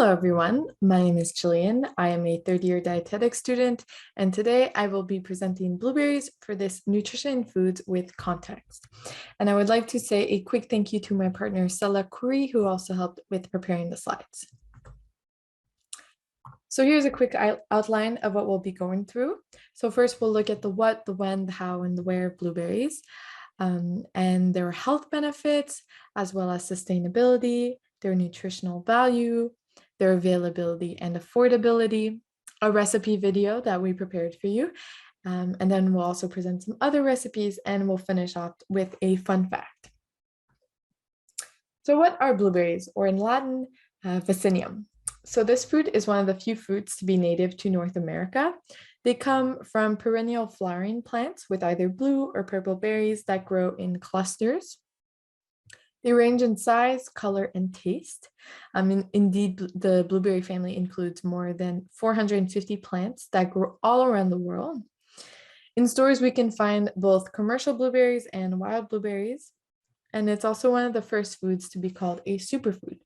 Hello, everyone. My name is Gillian. I am a third-year dietetic student, and today I will be presenting blueberries for this Nutrition Foods with Context. And I would like to say a quick thank you to my partner, Stella Curry, who also helped with preparing the slides. So here's a quick outline of what we'll be going through. So first, we'll look at the what, the when, the how, and the where of blueberries, and their health benefits, as well as sustainability, their nutritional value, their availability and affordability, a recipe video that we prepared for you, and then we'll also present some other recipes, and we'll finish off with a fun fact. So what are blueberries, or in Latin, vaccinium? So this fruit is one of the few fruits to be native to North America. They come from perennial flowering plants with either blue or purple berries that grow in clusters. They range in size, color, and taste. Indeed, the blueberry family includes more than 450 plants that grow all around the world. In stores, we can find both commercial blueberries and wild blueberries, and it's also one of the first foods to be called a superfood.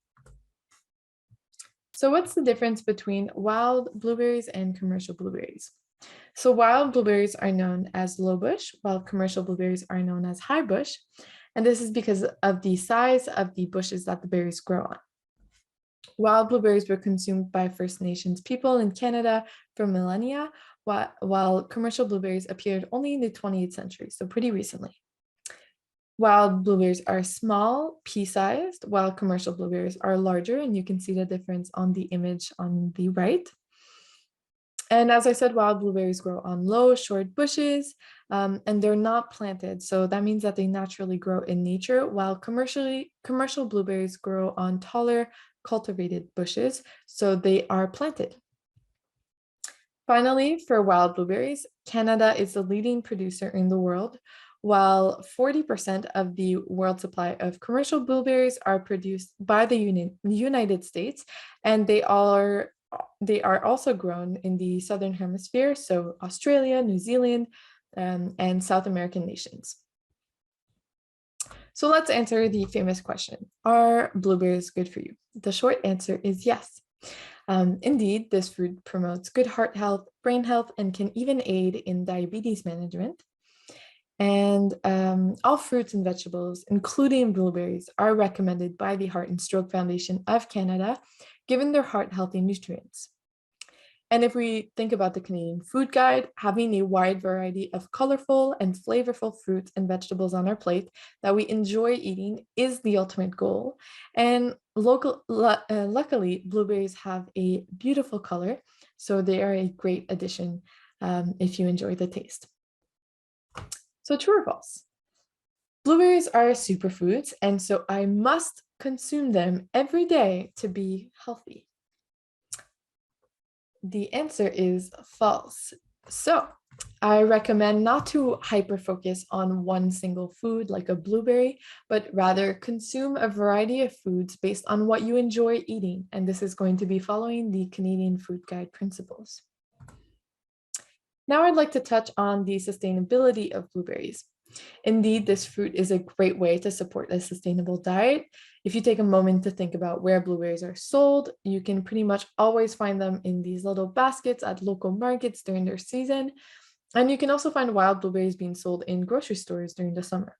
So what's the difference between wild blueberries and commercial blueberries? So wild blueberries are known as low bush, while commercial blueberries are known as high bush. And this is because of the size of the bushes that the berries grow on. Wild blueberries were consumed by First Nations people in Canada for millennia, while commercial blueberries appeared only in the 20th century, so pretty recently. Wild blueberries are small, pea-sized, while commercial blueberries are larger, and you can see the difference on the image on the right. And as I said, wild blueberries grow on low, short bushes, and they're not planted. So that means that they naturally grow in nature, while commercial blueberries grow on taller, cultivated bushes, so they are planted. Finally, for wild blueberries, Canada is the leading producer in the world, while 40% of the world supply of commercial blueberries are produced by the United States, and they are also grown in the Southern Hemisphere, so Australia, New Zealand, and South American nations. So let's answer the famous question, are blueberries good for you? The short answer is yes. Indeed, this fruit promotes good heart health, brain health, and can even aid in diabetes management. And all fruits and vegetables, including blueberries, are recommended by the Heart and Stroke Foundation of Canada, given their heart-healthy nutrients. And if we think about the Canadian Food Guide, having a wide variety of colorful and flavorful fruits and vegetables on our plate that we enjoy eating is the ultimate goal. And luckily, blueberries have a beautiful color, so they are a great addition if you enjoy the taste. So true or false? Blueberries are superfoods, and so I must consume them every day to be healthy. The answer is false. So I recommend not to hyper-focus on one single food like a blueberry, but rather consume a variety of foods based on what you enjoy eating. And this is going to be following the Canadian Food Guide principles. Now I'd like to touch on the sustainability of blueberries. Indeed, this fruit is a great way to support a sustainable diet. If you take a moment to think about where blueberries are sold, you can pretty much always find them in these little baskets at local markets during their season. And you can also find wild blueberries being sold in grocery stores during the summer.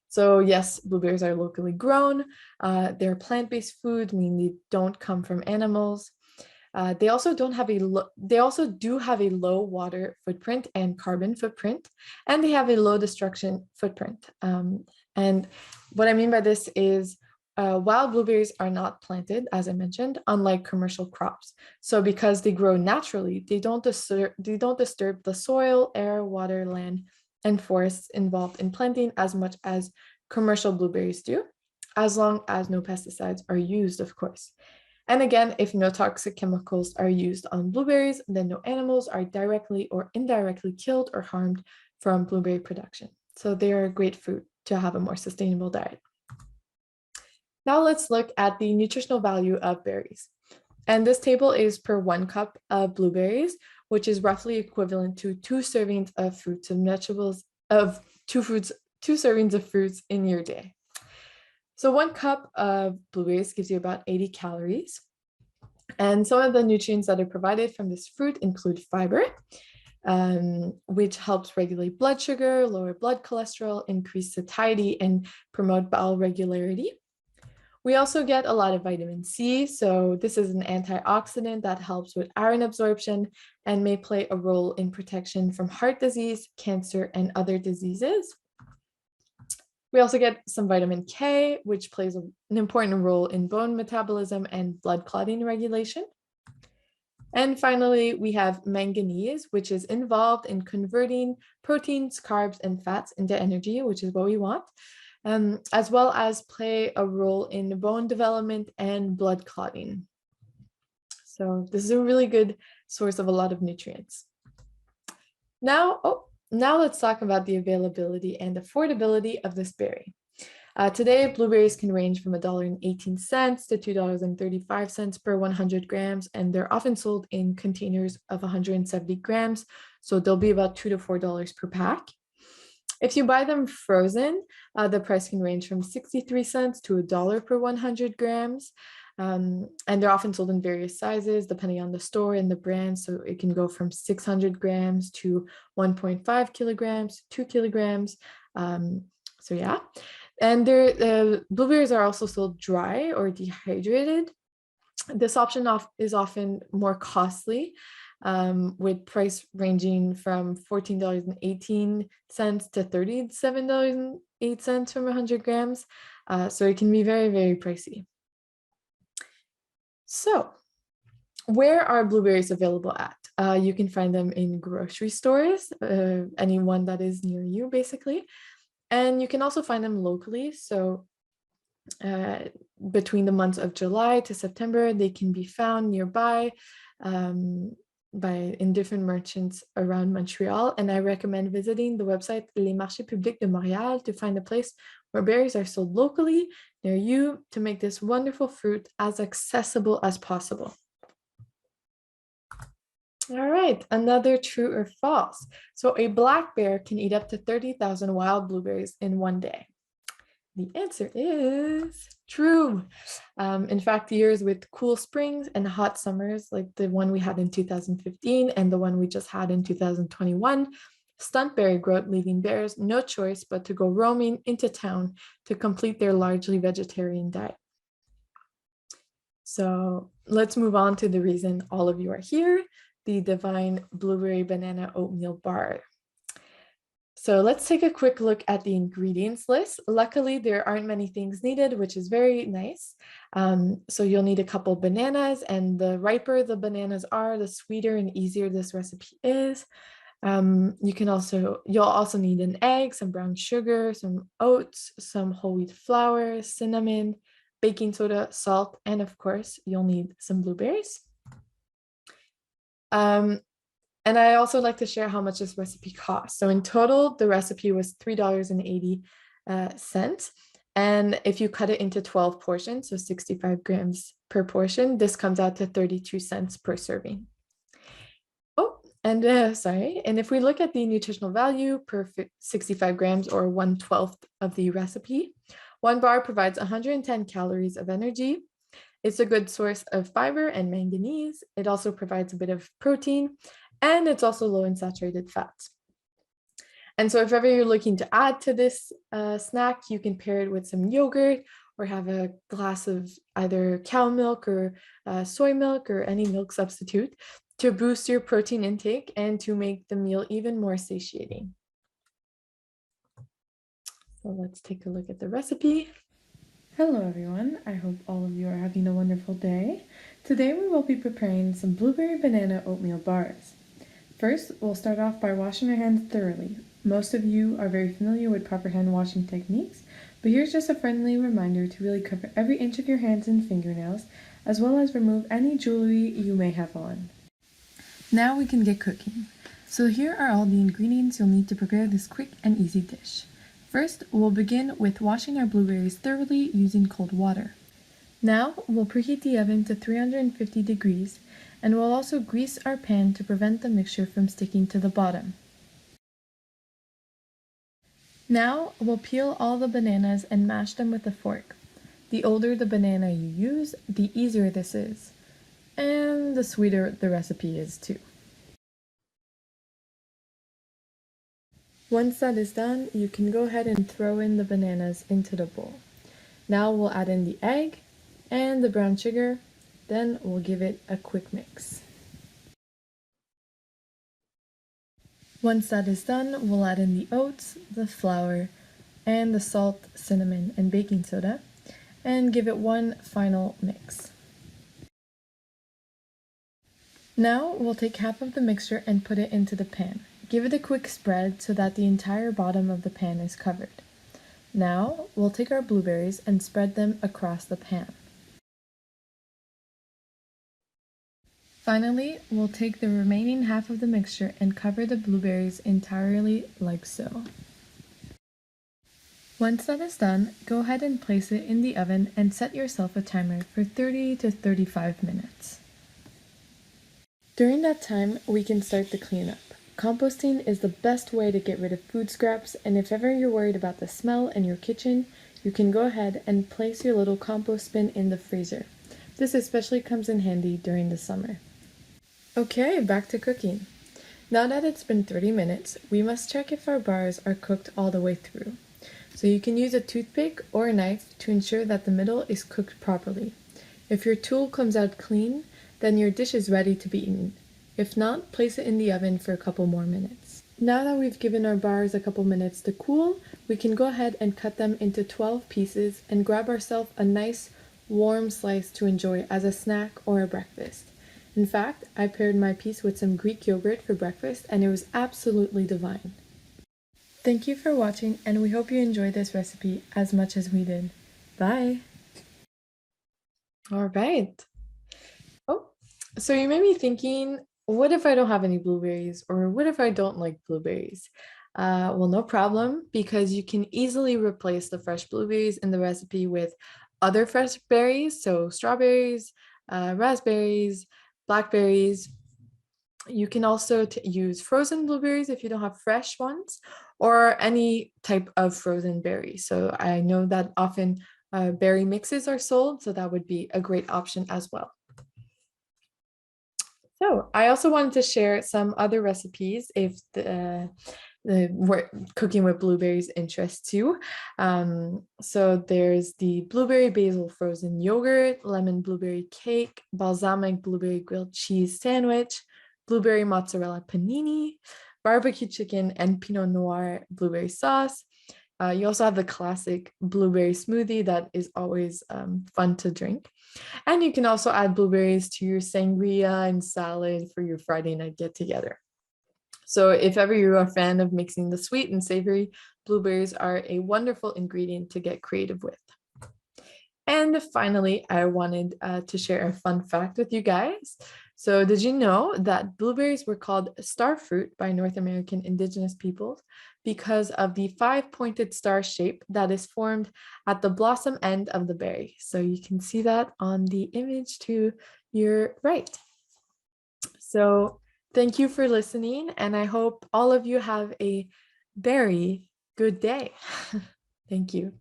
So yes, blueberries are locally grown. They're plant-based food, meaning they don't come from animals. They also do have a low water footprint and carbon footprint, and they have a low destruction footprint. And what I mean by this is wild blueberries are not planted, as I mentioned, unlike commercial crops. So because they grow naturally, they don't disturb the soil, air, water, land, and forests involved in planting as much as commercial blueberries do, as long as no pesticides are used, of course. And again, if no toxic chemicals are used on blueberries, then no animals are directly or indirectly killed or harmed from blueberry production. So they are a great fruit to have a more sustainable diet. Now let's look at the nutritional value of berries. And this table is per 1 cup of blueberries, which is roughly equivalent to 2 servings of fruits and vegetables two servings of fruits in your day. So 1 cup of blueberries gives you about 80 calories. And some of the nutrients that are provided from this fruit include fiber, which helps regulate blood sugar, lower blood cholesterol, increase satiety, and promote bowel regularity. We also get a lot of vitamin C. So this is an antioxidant that helps with iron absorption and may play a role in protection from heart disease, cancer, and other diseases. We also get some vitamin K, which plays an important role in bone metabolism and blood clotting regulation. And finally, we have manganese, which is involved in converting proteins, carbs, and fats into energy, which is what we want, as well as play a role in bone development and blood clotting. So this is a really good source of a lot of nutrients. Now let's talk about the availability and affordability of this berry. Today, blueberries can range from $1.18 to $2.35 per 100 grams, and they're often sold in containers of 170 grams, so they'll be about $2 to $4 per pack. If you buy them frozen, the price can range from 63 cents to $1 per 100 grams, and they're often sold in various sizes depending on the store and the brand, so it can go from 600 grams to 1.5 kilograms, 2 kilograms, so yeah. And blueberries are also sold dry or dehydrated. This option is often more costly, with price ranging from $14.18 to $37.08 from 100 grams. So it can be very, very pricey. So where are blueberries available at? You can find them in grocery stores, anyone that is near you, basically. And you can also find them locally. So between the months of July to September, they can be found nearby in different merchants around Montreal. And I recommend visiting the website Les Marchés Publics de Montréal to find a place where berries are sold locally near you to make this wonderful fruit as accessible as possible. All right, another true or false. So a black bear can eat up to 30,000 wild blueberries in one day. The answer is true. In fact, years with cool springs and hot summers, like the one we had in 2015 and the one we just had in 2021, stunt berry growth, leaving bears no choice but to go roaming into town to complete their largely vegetarian diet. So let's move on to the reason all of you are here, the divine blueberry banana oatmeal bar. So let's take a quick look at the ingredients list. Luckily, there aren't many things needed, which is very nice. So you'll need a couple bananas, and the riper the bananas are, the sweeter and easier this recipe is. You'll also need an egg, some brown sugar, some oats, some whole wheat flour, cinnamon, baking soda, salt, and of course, you'll need some blueberries. And I also like to share how much this recipe costs. So in total, the recipe was $3.80. And if you cut it into 12 portions, so 65 grams per portion, this comes out to 32 cents per serving. Oh, and and if we look at the nutritional value per 65 grams or 1/12 of the recipe, one bar provides 110 calories of energy. It's a good source of fiber and manganese. It also provides a bit of protein, and it's also low in saturated fats. And so if ever you're looking to add to this snack, you can pair it with some yogurt or have a glass of either cow milk or soy milk or any milk substitute to boost your protein intake and to make the meal even more satiating. So let's take a look at the recipe. Hello everyone, I hope all of you are having a wonderful day. Today we will be preparing some blueberry banana oatmeal bars. First, we'll start off by washing our hands thoroughly. Most of you are very familiar with proper hand washing techniques, but here's just a friendly reminder to really cover every inch of your hands and fingernails, as well as remove any jewelry you may have on. Now we can get cooking. So here are all the ingredients you'll need to prepare this quick and easy dish. First, we'll begin with washing our blueberries thoroughly using cold water. Now, we'll preheat the oven to 350 degrees, and we'll also grease our pan to prevent the mixture from sticking to the bottom. Now, we'll peel all the bananas and mash them with a fork. The older the banana you use, the easier this is. and the sweeter the recipe is too. Once that is done, you can go ahead and throw in the bananas into the bowl. Now we'll add in the egg and the brown sugar, then we'll give it a quick mix. Once that is done, we'll add in the oats, the flour, and the salt, cinnamon, and baking soda, and give it one final mix. Now we'll take half of the mixture and put it into the pan. Give it a quick spread so that the entire bottom of the pan is covered. Now we'll take our blueberries and spread them across the pan. Finally, we'll take the remaining half of the mixture and cover the blueberries entirely like so. Once that is done, go ahead and place it in the oven and set yourself a timer for 30 to 35 minutes. During that time, we can start the cleanup. Composting is the best way to get rid of food scraps, and if ever you're worried about the smell in your kitchen, you can go ahead and place your little compost bin in the freezer. This especially comes in handy during the summer. Okay, back to cooking. Now that it's been 30 minutes, we must check if our bars are cooked all the way through. So you can use a toothpick or a knife to ensure that the middle is cooked properly. If your tool comes out clean, then your dish is ready to be eaten. If not, place it in the oven for a couple more minutes. Now that we've given our bars a couple minutes to cool, we can go ahead and cut them into 12 pieces and grab ourselves a nice warm slice to enjoy as a snack or a breakfast. In fact, I paired my piece with some Greek yogurt for breakfast and it was absolutely divine. Thank you for watching and we hope you enjoyed this recipe as much as we did. Bye! All right. Oh, so you may be thinking, what if I don't have any blueberries, or what if I don't like blueberries? Well, no problem, because you can easily replace the fresh blueberries in the recipe with other fresh berries, so strawberries, raspberries, blackberries. You can also use frozen blueberries if you don't have fresh ones, or any type of frozen berry. So I know that often berry mixes are sold, so that would be a great option as well. So I also wanted to share some other recipes if the cooking with blueberries interests you. So there's the blueberry basil frozen yogurt, lemon blueberry cake, balsamic blueberry grilled cheese sandwich, blueberry mozzarella panini, barbecue chicken and Pinot Noir blueberry sauce. You also have the classic blueberry smoothie that is always fun to drink. And you can also add blueberries to your sangria and salad for your Friday night get together. So if ever you're a fan of mixing the sweet and savory, blueberries are a wonderful ingredient to get creative with. And finally, I wanted to share a fun fact with you guys. So did you know that blueberries were called star fruit by North American indigenous peoples because of the 5-pointed star shape that is formed at the blossom end of the berry? So you can see that on the image to your right. So thank you for listening, and I hope all of you have a very good day. Thank you.